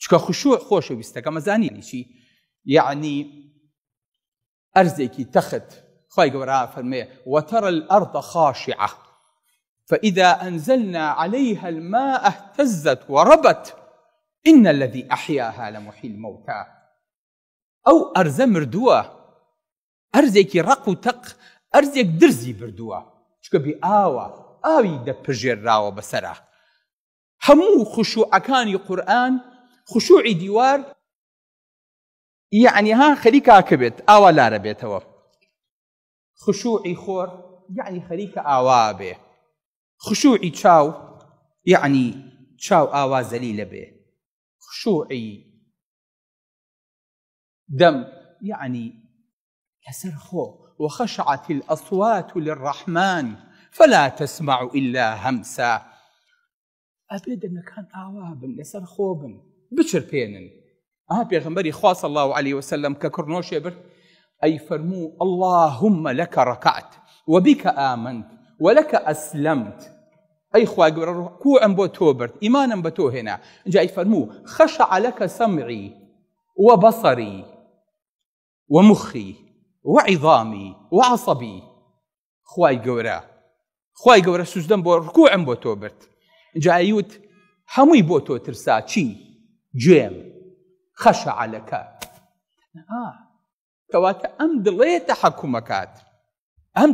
چکە خشوع خۆشەویستەکە مەزانی چی؟ یعنی ئەرزێکی تەخت خی گەورە فەرمێ وترى الأرض خاشعة فإذا أنزلنا عليها الماء اهتزت وربت إن الذي أحياها لمحيي الموتى أو أرز مردووە ئەرزێکی ڕق و تەق ئەرزێک درزی بردووە چکە بێ ئاوی دەپژێراوە بەسەرا. هەموو خشوعەکانی قورئان خشوعی دیوار یعنی ها خەریکە بێت ئاوا لارە بێتەوە، خشوعی خۆر یعنی خەریکە ئاوا بێ، خشوعی چاو یعنی چاو ئاوا زەلیلە بێ، خشوعی دەم یعنی لەسەر خۆ. وخشعت الأصوات للرحمن فلا تسمع إلا همسا. ئەبێ دەمەکان ئاوا بن لەسەر خۆ بن بچرپێنن. پێغەمبەری خوا صلی الله عليه وسلم کە کڕنۆشێ برد ئەی فەرموو اللهم لك ركعت وبك آمنت ولك أسلمت. ئەی خوای گەورە ڕکوعم بۆ تۆ برد ئیمانم بە تۆ هێنا. اینجا ئەی فەرموو خشع لك سمعي وبصري ومخي وعظامي وعصبي. خوای گەورە سوزدەم بۆ ڕکوعم بۆ تۆ برد. اینجا ئەیوت هەمووی بۆ تۆ ترسا چی؟ گوێم خشع لك. کەواتە ئەم دڵێ تەحەکومەکات، ئەم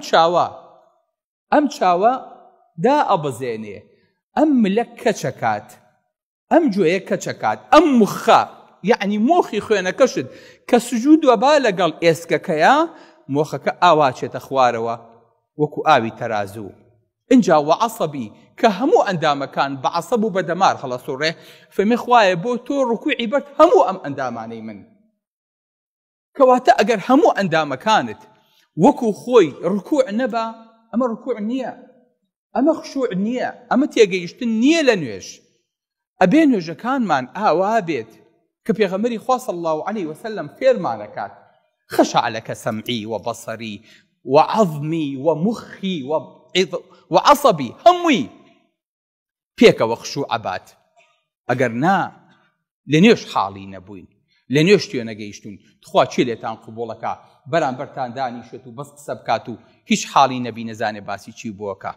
چاوە دا ئەبەزێنێ، ئەم ملە کەچەکات، ئەم گوێیە کەچەکات، ئەم مخە یعنی مۆخی خوێنەکەشت کە سجود وەبا لەگەڵ ئێسکەکەیە مۆخەکە ئاواچێتە خوارەوە وەکو ئاوی تەرازوو. اینجا وعصبی کە هەموو ئەندامەکان بە عەسەب و بە دەمار هەڵەسوڕێ فەرمێ خوایە بۆ تۆ ڕکوعی بەرد هەموو ئەم ئەندامانەی من. کەواتە ئەگەر هەموو ئەندامەکانت وەکو خۆی ڕکوع نەبا ئەمە ڕکوع نییە، ئەمە خشوع نییە، ئەمە تێگەیشتن نییە لە نوێژ. ئەبێ نوێژەکانمان ئاوا بێت کە پێغەمبەری خوا صلی الله عليه وسلم فێرمانەکات خشع لك سمعي وبصري وعظمي ومخي وعصبي هەمووی پێکەوە خشوع بات. ئەگەر نا لە نوێژ حاڵی نەبووین، لە نوێژ توێ نەگەیشتون، خوا چی لێتان قبوڵەکە بەرامبەرتان دانیشێت و بەس قسە بکات و هیچ حاڵی نەبی نەزانێ باسی چی بۆکە.